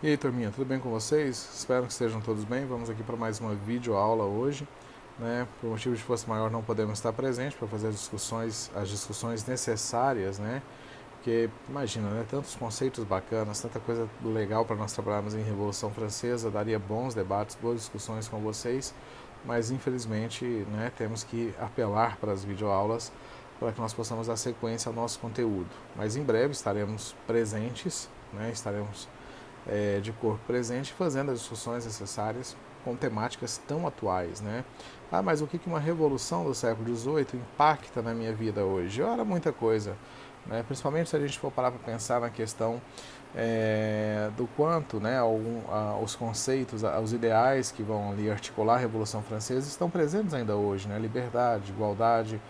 E aí, turminha, tudo bem com vocês? Espero que estejam todos bem. Vamos aqui para mais uma videoaula hoje. Por motivo de força maior não podemos estar presentes para fazer as discussões necessárias, né? Porque, imagina, né? Tantos conceitos bacanas, tanta coisa legal para nós trabalharmos em Revolução Francesa, daria bons debates, boas discussões com vocês, mas infelizmente, né, temos que apelar para as videoaulas para que nós possamos dar sequência ao nosso conteúdo. Mas em breve estaremos presentes, né? Estaremos de corpo presente, fazendo as discussões necessárias com temáticas tão atuais, né? Ah, mas o que uma revolução do século XVIII impacta na minha vida hoje? Ora, muita coisa, né? Principalmente se a gente for parar para pensar na questão do quanto, né, os conceitos, os ideais que vão ali articular a Revolução Francesa estão presentes ainda hoje, né? Liberdade, igualdade,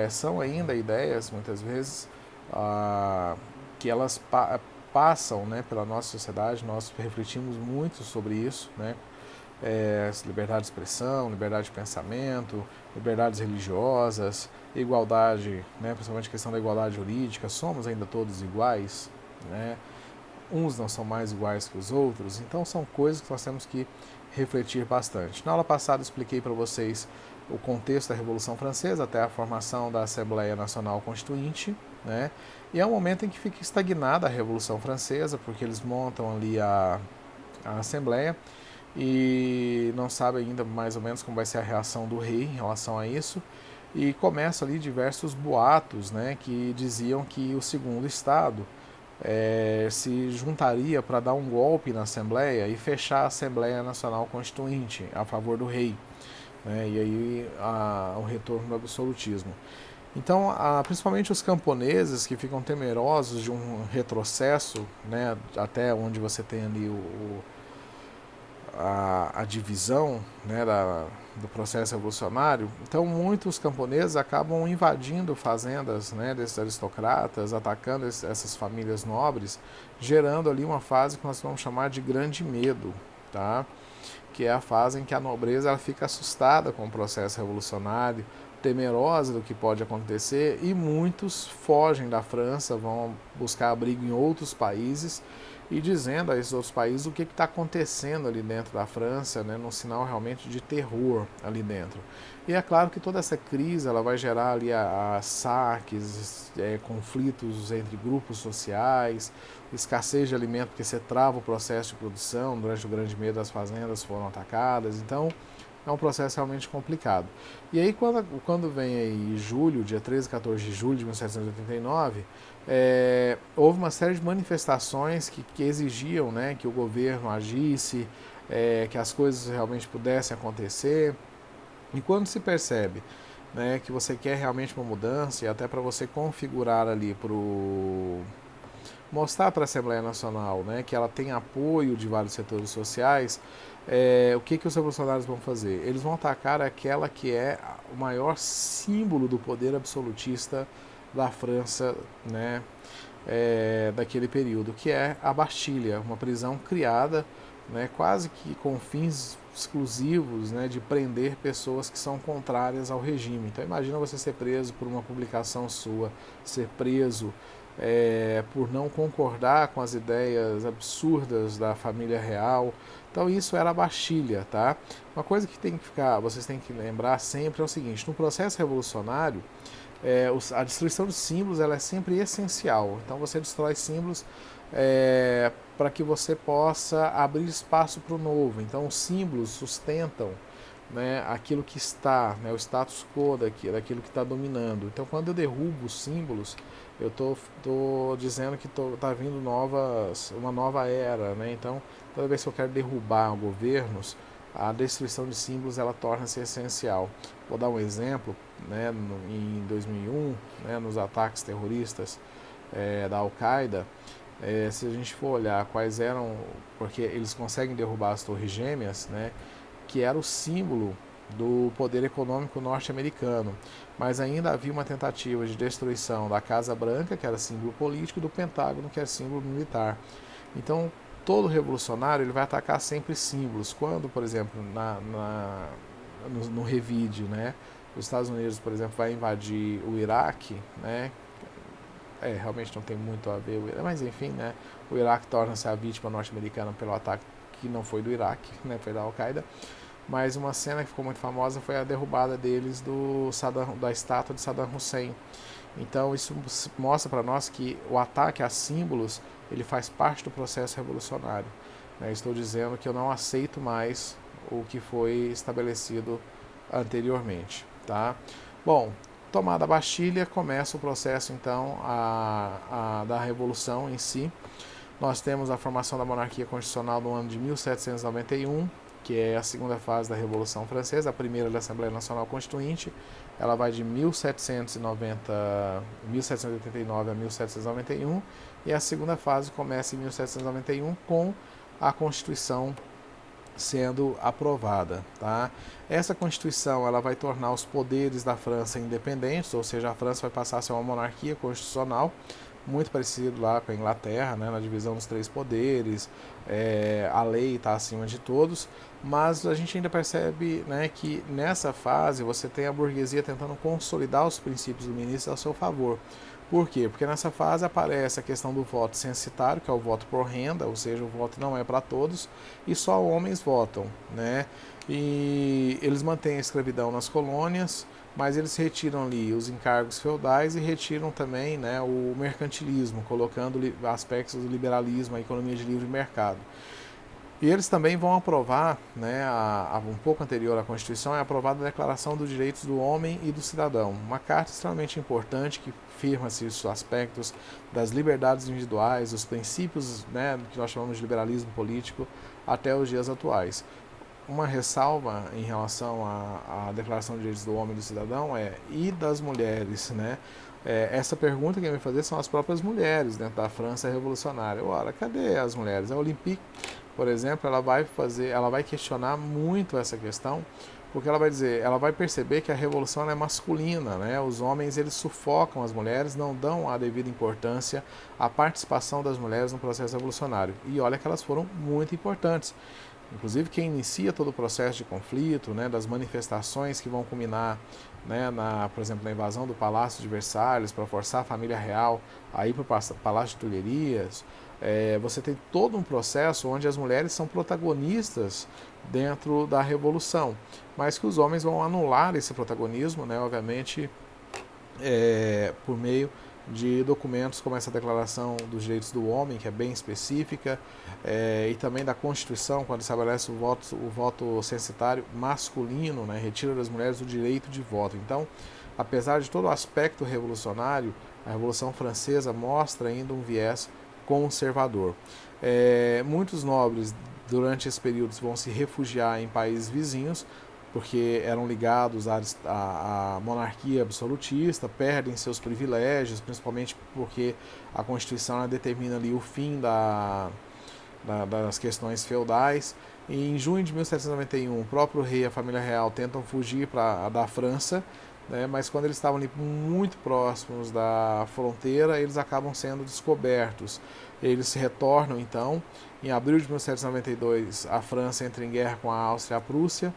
são ainda ideias, muitas vezes, que elas passam, né, pela nossa sociedade. Nós refletimos muito sobre isso, né? Liberdade de expressão, liberdade de pensamento, liberdades religiosas, igualdade, né, principalmente a questão da igualdade jurídica. Somos ainda todos iguais, né? Uns não são mais iguais que os outros, então são coisas que nós temos que refletir bastante. Na aula passada expliquei para vocês o contexto da Revolução Francesa até a formação da Assembleia Nacional Constituinte, né? E é um momento em que fica estagnada a Revolução Francesa, porque eles montam ali a Assembleia e não sabem ainda mais ou menos como vai ser a reação do rei em relação a isso. E começam ali diversos boatos, né, que diziam que o segundo Estado se juntaria para dar um golpe na Assembleia e fechar a Assembleia Nacional Constituinte a favor do rei, né, e aí o retorno do absolutismo. Então, principalmente os camponeses que ficam temerosos de um retrocesso, né, até onde você tem ali a divisão, né, do processo revolucionário. Então, muitos camponeses acabam invadindo fazendas, né, desses aristocratas, atacando essas famílias nobres, gerando ali uma fase que nós vamos chamar de grande medo, tá? Que é a fase em que a nobreza ela fica assustada com o processo revolucionário, temerosa do que pode acontecer, e muitos fogem da França, vão buscar abrigo em outros países e dizendo a esses outros países o que está acontecendo ali dentro da França, né, num sinal realmente de terror ali dentro. E é claro que toda essa crise ela vai gerar ali saques, conflitos entre grupos sociais, escassez de alimento, porque você trava o processo de produção. Durante o grande medo, as fazendas foram atacadas, então é um processo realmente complicado. E aí quando vem aí julho, dia 13 e 14 de julho de 1789, houve uma série de manifestações que exigiam, né, que o governo agisse, que as coisas realmente pudessem acontecer. E quando se percebe, né, que você quer realmente uma mudança, e até para você configurar ali mostrar para a Assembleia Nacional, né, que ela tem apoio de vários setores sociais, o que os revolucionários vão fazer? Eles vão atacar aquela que é o maior símbolo do poder absolutista da França, né, daquele período, que é a Bastilha, uma prisão criada, né, quase que com fins exclusivos, né, de prender pessoas que são contrárias ao regime. Então imagina você ser preso por uma publicação sua, ser preso por não concordar com as ideias absurdas da família real. Então isso era a Bastilha, tá? Uma coisa que vocês têm que lembrar sempre é o seguinte: no processo revolucionário, a destruição de símbolos ela é sempre essencial. Então você destrói símbolos para que você possa abrir espaço para o novo. Então os símbolos sustentam, né, aquilo que está, né, o status quo daquilo que está dominando. Então quando eu derrubo os símbolos, eu tô dizendo que está vindo uma nova era, né? Então toda vez que eu quero derrubar governos, a destruição de símbolos ela torna-se essencial. Vou dar um exemplo, né, em 2001, né, nos ataques terroristas da Al-Qaeda. Se a gente for olhar quais eram, porque eles conseguem derrubar as torres gêmeas, né, que era o símbolo do poder econômico norte-americano, mas ainda havia uma tentativa de destruição da Casa Branca, que era símbolo político, e do Pentágono, que é símbolo militar. Então, todo revolucionário ele vai atacar sempre símbolos. Quando, por exemplo, no revídeo, né, os Estados Unidos, por exemplo, vai invadir o Iraque, né, realmente não tem muito a ver, mas enfim, né, o Iraque torna-se a vítima norte-americana pelo ataque que não foi do Iraque, né, foi da Al-Qaeda. Mas uma cena que ficou muito famosa foi a derrubada deles da estátua de Saddam Hussein. Então isso mostra para nós que o ataque a símbolos ele faz parte do processo revolucionário. Estou dizendo que eu não aceito mais o que foi estabelecido anteriormente. Tá? Bom, tomada a Bastilha, começa o processo então da Revolução em si. Nós temos a formação da monarquia constitucional no ano de 1791, que é a segunda fase da Revolução Francesa, a primeira da Assembleia Nacional Constituinte. Ela vai de 1789 a 1791, e a segunda fase começa em 1791 com a Constituição sendo aprovada. Tá? Essa Constituição ela vai tornar os poderes da França independentes, ou seja, a França vai passar a ser uma monarquia constitucional, muito parecido lá com a Inglaterra, né, na divisão dos três poderes, a lei está acima de todos, mas a gente ainda percebe, né, que nessa fase você tem a burguesia tentando consolidar os princípios iluministas a seu favor. Por quê? Porque nessa fase aparece a questão do voto censitário, que é o voto por renda, ou seja, o voto não é para todos, e só homens votam, né? E eles mantêm a escravidão nas colônias, mas eles retiram ali os encargos feudais e retiram também, né, o mercantilismo, colocando aspectos do liberalismo, a economia de livre mercado. E eles também vão aprovar, né, um pouco anterior à Constituição, é aprovada a Declaração dos Direitos do Homem e do Cidadão, uma carta extremamente importante que firma-se os aspectos das liberdades individuais, os princípios, né, que nós chamamos de liberalismo político, até os dias atuais. Uma ressalva em relação à Declaração dos Direitos do Homem e do Cidadão e das mulheres, né? Essa pergunta que vai fazer são as próprias mulheres dentro da França revolucionária. Ora, cadê as mulheres? A Olympique, por exemplo, ela vai questionar muito essa questão, porque ela vai perceber que a revolução é masculina, né? Os homens eles sufocam as mulheres, não dão a devida importância à participação das mulheres no processo revolucionário. E olha que elas foram muito importantes. Inclusive quem inicia todo o processo de conflito, né, das manifestações que vão culminar, né, por exemplo, na invasão do Palácio de Versalhes para forçar a família real a ir para o Palácio de Tulherias, você tem todo um processo onde as mulheres são protagonistas dentro da Revolução, mas que os homens vão anular esse protagonismo, né, obviamente, por meio de documentos como essa Declaração dos Direitos do Homem, que é bem específica, e também da Constituição, quando estabelece o voto censitário masculino, né, retira das mulheres o direito de voto. Então, apesar de todo o aspecto revolucionário, a Revolução Francesa mostra ainda um viés conservador. Muitos nobres, durante esse período, vão se refugiar em países vizinhos, porque eram ligados à monarquia absolutista, perdem seus privilégios, principalmente porque a Constituição determina ali o fim das questões feudais. E em junho de 1791, o próprio rei e a família real tentam fugir da França, né, mas quando eles estavam ali muito próximos da fronteira, eles acabam sendo descobertos. Eles se retornam, então, em abril de 1792, a França entra em guerra com a Áustria e a Prússia.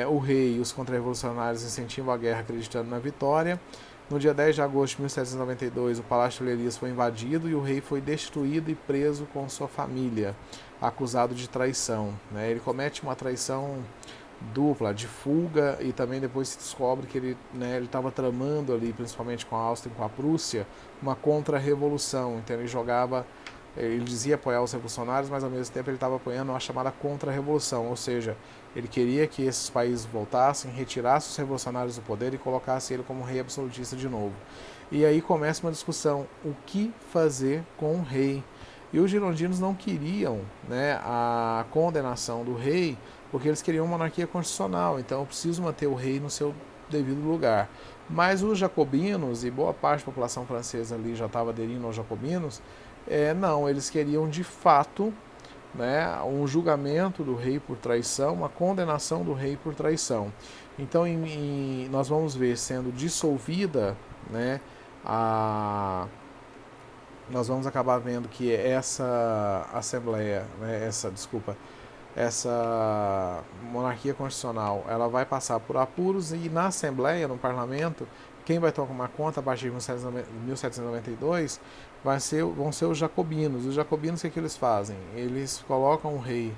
O rei e os contra-revolucionários incentivam a guerra acreditando na vitória. No dia 10 de agosto de 1792, o Palácio de Tulherias foi invadido e o rei foi destruído e preso com sua família, acusado de traição. Ele comete uma traição dupla, de fuga, e também depois se descobre que ele estava tramando ali, principalmente com a Áustria e com a Prússia, uma contra-revolução. Então ele dizia apoiar os revolucionários, mas ao mesmo tempo ele estava apoiando uma chamada contra-revolução, ou seja, ele queria que esses países voltassem, retirassem os revolucionários do poder e colocassem ele como rei absolutista de novo. E aí começa uma discussão, o que fazer com o rei? E os girondinos não queriam, né, a condenação do rei, porque eles queriam uma monarquia constitucional, então eu preciso manter o rei no seu devido lugar. Mas os jacobinos, e boa parte da população francesa ali já estava aderindo aos jacobinos, não, eles queriam de fato, né, um julgamento do rei por traição, uma condenação do rei por traição. Então nós vamos ver sendo dissolvida, né, nós vamos acabar vendo que essa Assembleia, né, essa monarquia constitucional, ela vai passar por apuros, e na Assembleia, no Parlamento, quem vai tomar conta a partir de 1792 vão ser os jacobinos. Os jacobinos, o que eles fazem? Eles colocam o rei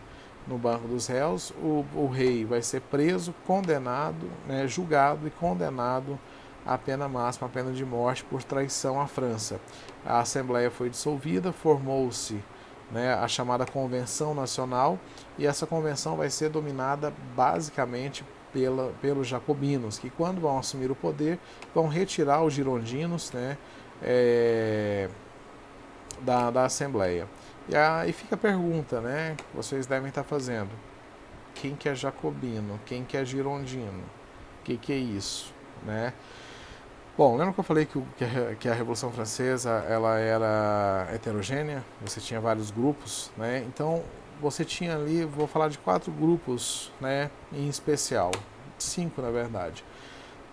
no banco dos réus, o rei vai ser preso, condenado, né, julgado e condenado à pena máxima, à pena de morte por traição à França. A Assembleia foi dissolvida, formou-se, né, a chamada Convenção Nacional, e essa convenção vai ser dominada basicamente pelos jacobinos, que quando vão assumir o poder, vão retirar os girondinos, né, da Assembleia. E aí fica a pergunta, né, que vocês devem estar fazendo. Quem que é jacobino? Quem que é girondino? O que é isso? Né? Bom, lembra que eu falei que a Revolução Francesa ela era heterogênea? Você tinha vários grupos, né? Então, você tinha ali, vou falar de 4 grupos, né, em especial. 5, na verdade.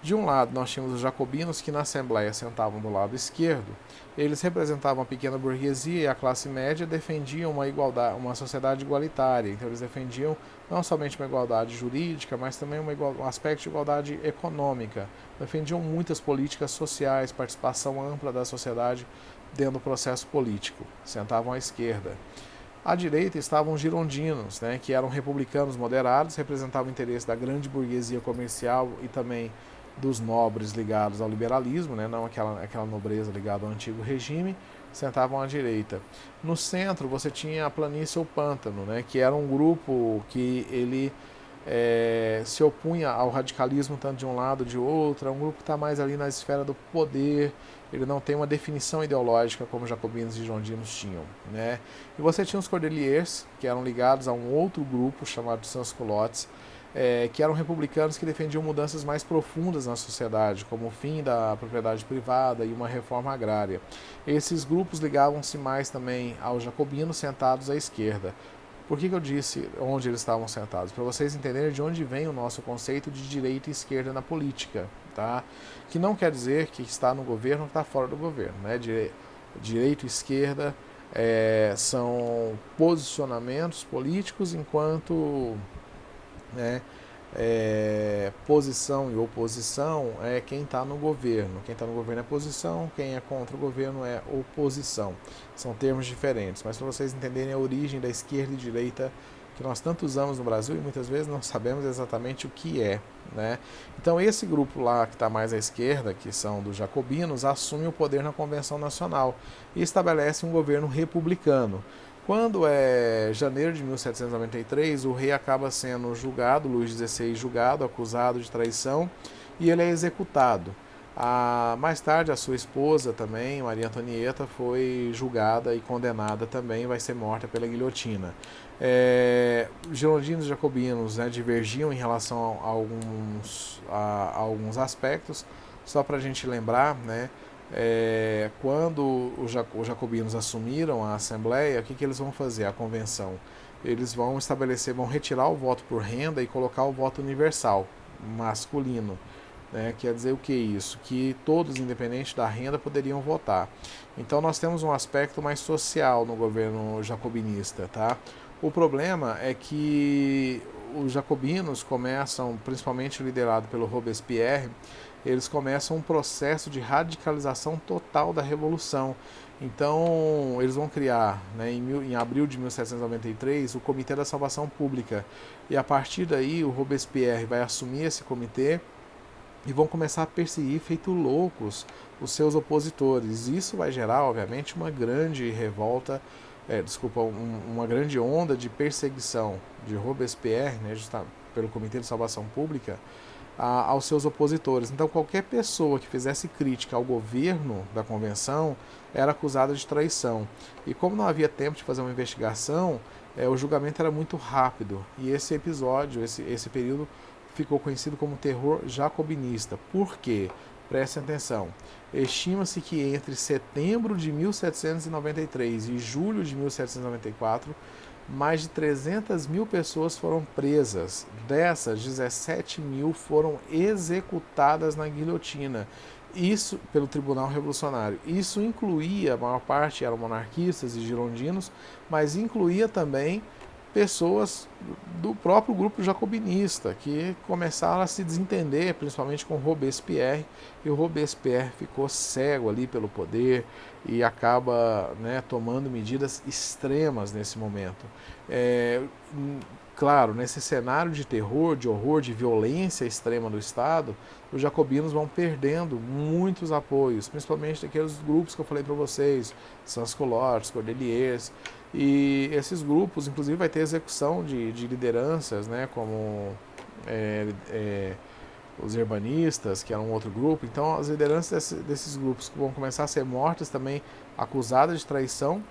De um lado, nós tínhamos os jacobinos, que na Assembleia sentavam do lado esquerdo. Eles representavam a pequena burguesia e a classe média, defendiam uma igualdade, uma sociedade igualitária. Então, eles defendiam não somente uma igualdade jurídica, mas também um aspecto de igualdade econômica. Defendiam muitas políticas sociais, participação ampla da sociedade dentro do processo político. Sentavam à esquerda. À direita estavam os girondinos, né, que eram republicanos moderados, representavam o interesse da grande burguesia comercial e também dos nobres ligados ao liberalismo, né, não aquela nobreza ligada ao antigo regime, sentavam à direita. No centro você tinha a planície ou pântano, né, que era um grupo que ele se opunha ao radicalismo tanto de um lado de outro, é um grupo que está mais ali na esfera do poder, ele não tem uma definição ideológica como jacobinos e girondinos tinham. Né? E você tinha os cordeliers, que eram ligados a um outro grupo chamado de sans-culottes, que eram republicanos que defendiam mudanças mais profundas na sociedade, como o fim da propriedade privada e uma reforma agrária. Esses grupos ligavam-se mais também aos jacobinos sentados à esquerda. Por que eu disse onde eles estavam sentados? Para vocês entenderem de onde vem o nosso conceito de direita e esquerda na política. Tá? Que não quer dizer que está no governo ou está fora do governo. Né? Direita e esquerda são posicionamentos políticos, enquanto posição e oposição é quem está no governo. Quem está no governo é posição, quem é contra o governo é oposição. São termos diferentes, mas para vocês entenderem a origem da esquerda e direita que nós tanto usamos no Brasil e muitas vezes não sabemos exatamente o que é. Né? Então esse grupo lá que está mais à esquerda, que são dos jacobinos, assume o poder na Convenção Nacional e estabelece um governo republicano. Quando é janeiro de 1793, o rei acaba sendo julgado, Luís XVI julgado, acusado de traição, e ele é executado. Mais tarde, a sua esposa também, Maria Antonieta, foi julgada e condenada também, vai ser morta pela guilhotina. Girondinos e jacobinos, né, divergiam em relação a alguns aspectos, só para a gente lembrar, né, quando os jacobinos assumiram a Assembleia, o que eles vão fazer? A convenção. Eles vão vão retirar o voto por renda e colocar o voto universal, masculino. Né? Quer dizer o que é isso? Que todos, independente da renda, poderiam votar. Então nós temos um aspecto mais social no governo jacobinista. Tá? O problema é que os jacobinos começam, principalmente liderado pelo Robespierre, eles começam um processo de radicalização total da Revolução. Então, eles vão criar, né, em abril de 1793, o Comitê da Salvação Pública. E a partir daí, o Robespierre vai assumir esse comitê e vão começar a perseguir, feito loucos, os seus opositores. Isso vai gerar, obviamente, uma grande revolta, uma grande onda de perseguição de Robespierre, né, pelo Comitê de Salvação Pública, aos seus opositores. Então, qualquer pessoa que fizesse crítica ao governo da convenção era acusada de traição. E como não havia tempo de fazer uma investigação, o julgamento era muito rápido. E esse episódio, esse período, ficou conhecido como terror jacobinista. Por quê? Prestem atenção. Estima-se que entre setembro de 1793 e julho de 1794, mais de 300 mil pessoas foram presas. Dessas, 17 mil foram executadas na guilhotina. Isso pelo Tribunal Revolucionário. Isso incluía, a maior parte eram monarquistas e girondinos, mas incluía também pessoas do próprio grupo jacobinista, que começaram a se desentender, principalmente com Robespierre, e o Robespierre ficou cego ali pelo poder e acaba, né, tomando medidas extremas nesse momento. Claro, nesse cenário de terror, de horror, de violência extrema do Estado, os jacobinos vão perdendo muitos apoios, principalmente daqueles grupos que eu falei para vocês, Sans-Culottes, Cordeliers, e esses grupos, inclusive, vai ter execução de lideranças, né, como os urbanistas, que era um outro grupo. Então, as lideranças desses grupos vão começar a ser mortas também, acusadas de traição,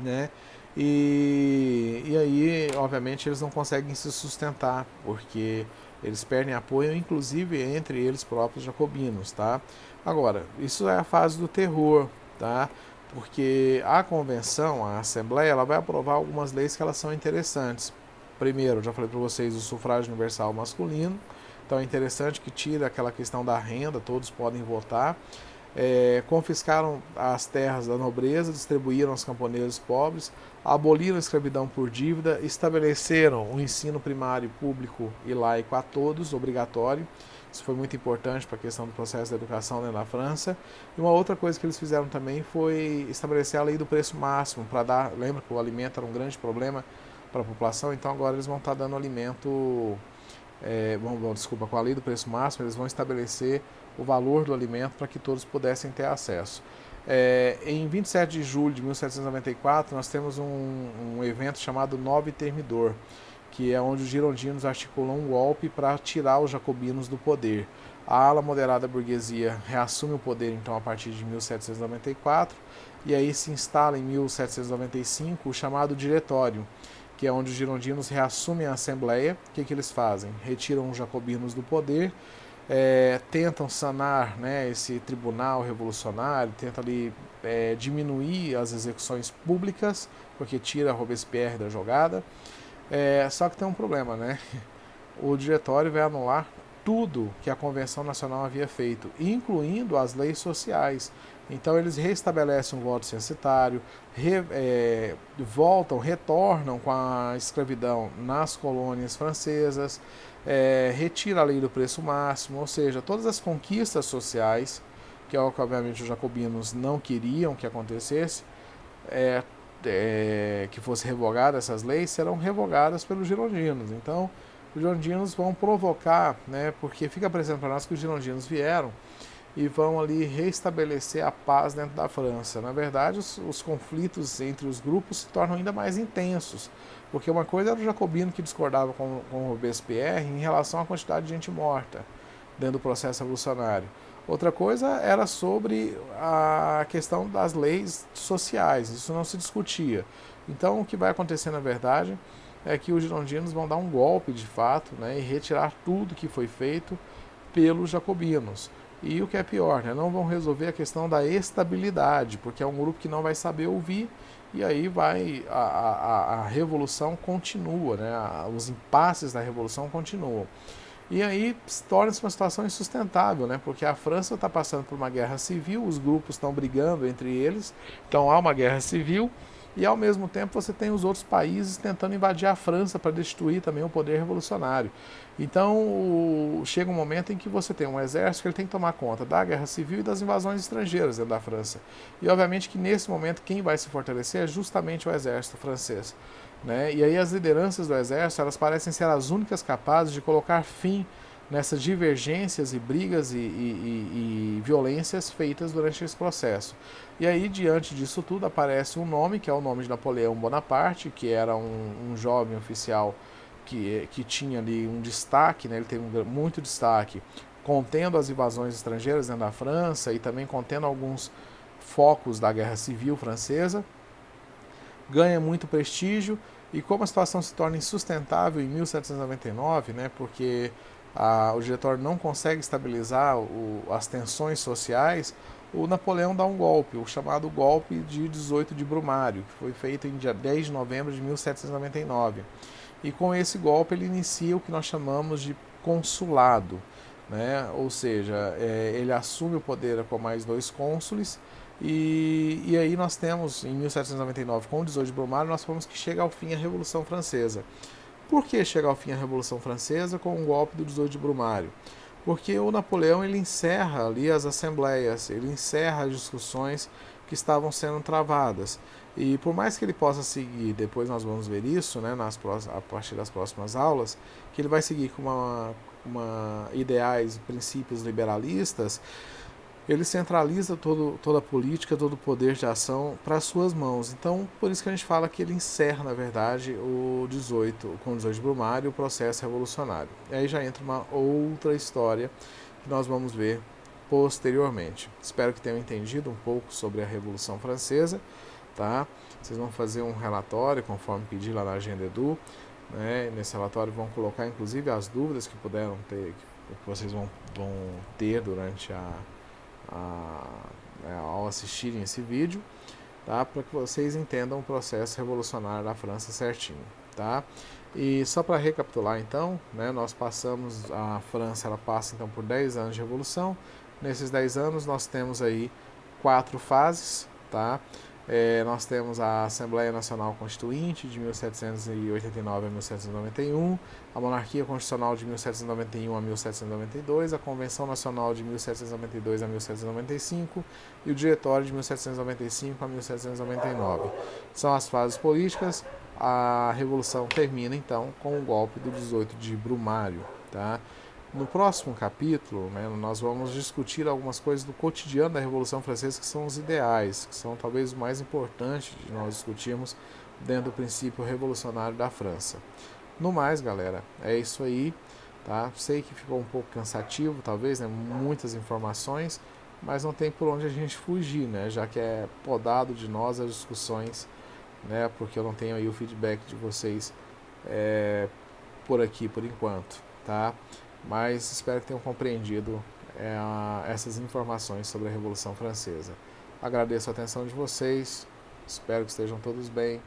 né? E aí, obviamente, eles não conseguem se sustentar, porque eles perdem apoio, inclusive entre eles próprios jacobinos, tá? Agora, isso é a fase do terror, tá? Porque a convenção, a Assembleia, ela vai aprovar algumas leis que elas são interessantes. Primeiro, já falei para vocês, o sufrágio universal masculino. Então é interessante que tira aquela questão da renda, todos podem votar. Confiscaram as terras da nobreza, distribuíram aos camponeses pobres, aboliram a escravidão por dívida, estabeleceram o ensino primário público e laico a todos, obrigatório. Isso foi muito importante para a questão do processo da educação dentro da França. E uma outra coisa que eles fizeram também foi estabelecer a lei do preço máximo, para dar, lembra que o alimento era um grande problema para a população, então agora eles vão estar dando alimento, com a lei do preço máximo, eles vão estabelecer o valor do alimento para que todos pudessem ter acesso. Em 27 de julho de 1794, nós temos um evento chamado Nove Termidor, que é onde os girondinos articulam um golpe para tirar os jacobinos do poder. A ala moderada da burguesia reassume o poder então a partir de 1794, e aí se instala em 1795 o chamado Diretório, que é onde os girondinos reassumem a Assembleia. O que eles fazem? Retiram os jacobinos do poder, tentam sanar, né, esse tribunal revolucionário, tentam ali diminuir as execuções públicas, porque tira Robespierre da jogada. Só que tem um problema, né? O diretório vai anular tudo que a Convenção Nacional havia feito, incluindo as leis sociais. Então eles restabelecem um voto censitário, retornam com a escravidão nas colônias francesas, retira a lei do preço máximo, ou seja, todas as conquistas sociais, que é o que obviamente os jacobinos não queriam que acontecesse, que fosse revogada essas leis, serão revogadas pelos girondinos. Então, os girondinos vão provocar, né, porque fica parecendo para nós que os girondinos vieram e vão ali restabelecer a paz dentro da França. Na verdade, os conflitos entre os grupos se tornam ainda mais intensos, porque uma coisa era o jacobino que discordava com Robespierre em relação à quantidade de gente morta dentro do processo revolucionário. Outra coisa era sobre a questão das leis sociais, isso não se discutia. Então, o que vai acontecer, na verdade, é que os girondinos vão dar um golpe, de fato, né, e retirar tudo que foi feito pelos jacobinos. E o que é pior, né, não vão resolver a questão da estabilidade, porque é um grupo que não vai saber ouvir, e aí a revolução continua, né, os impasses da revolução continuam. E aí torna-se uma situação insustentável, né? Porque a França está passando por uma guerra civil, os grupos estão brigando entre eles, então há uma guerra civil, e ao mesmo tempo você tem os outros países tentando invadir a França para destruir também o poder revolucionário. Então chega um momento em que você tem um exército que ele tem que tomar conta da guerra civil e das invasões estrangeiras dentro da França. E obviamente que nesse momento quem vai se fortalecer é justamente o exército francês. Né? E aí as lideranças do exército, elas parecem ser as únicas capazes de colocar fim nessas divergências e brigas e violências feitas durante esse processo. E aí, diante disso tudo, aparece um nome, que é o nome de Napoleão Bonaparte, que era um jovem oficial que tinha ali um destaque, né? Ele teve muito destaque, contendo as invasões estrangeiras dentro da França e também contendo alguns focos da Guerra Civil Francesa. Ganha muito prestígio, e como a situação se torna insustentável em 1799, né, porque o diretório não consegue estabilizar as tensões sociais, o Napoleão dá um golpe, o chamado golpe de 18 de Brumário, que foi feito em dia 10 de novembro de 1799. E com esse golpe ele inicia o que nós chamamos de consulado. né? Ou seja, ele assume o poder com mais 2 cônsules, e aí nós temos, em 1799, com o 18 de Brumário, nós falamos que chega ao fim a Revolução Francesa. Por que chega ao fim a Revolução Francesa com o golpe do 18 de Brumário? Porque o Napoleão ele encerra ali as assembleias, ele encerra as discussões que estavam sendo travadas. E por mais que ele possa seguir, depois nós vamos ver isso, né, a partir das próximas aulas, que ele vai seguir com ideais, princípios liberalistas, ele centraliza toda a política, todo o poder de ação para suas mãos. Então, por isso que a gente fala que ele encerra, na verdade, com o 18 de Brumário, o processo revolucionário. E aí já entra uma outra história que nós vamos ver posteriormente. Espero que tenham entendido um pouco sobre a Revolução Francesa, tá? Vocês vão fazer um relatório, conforme pedi lá na Agenda Edu, né? Nesse relatório vão colocar, inclusive, as dúvidas que puderam ter, que vocês vão ter durante ao assistirem esse vídeo, tá? Para que vocês entendam o processo revolucionário da França certinho, tá? E só para recapitular então, né, a França ela passa então por 10 anos de revolução. Nesses 10 anos nós temos aí 4 fases, tá? Nós temos a Assembleia Nacional Constituinte de 1789 a 1791, a Monarquia Constitucional de 1791 a 1792, a Convenção Nacional de 1792 a 1795 e o Diretório de 1795 a 1799. São as fases políticas. A Revolução termina então com o golpe do 18 de Brumário, tá? No próximo capítulo, né, nós vamos discutir algumas coisas do cotidiano da Revolução Francesa, que são os ideais, que são talvez o mais importante de nós discutirmos dentro do princípio revolucionário da França. No mais, galera, é isso aí, tá? Sei que ficou um pouco cansativo, talvez, né, muitas informações, mas não tem por onde a gente fugir, né, já que é podado de nós as discussões, né, porque eu não tenho aí o feedback de vocês por aqui, por enquanto, tá? Mas espero que tenham compreendido essas informações sobre a Revolução Francesa. Agradeço a atenção de vocês, espero que estejam todos bem.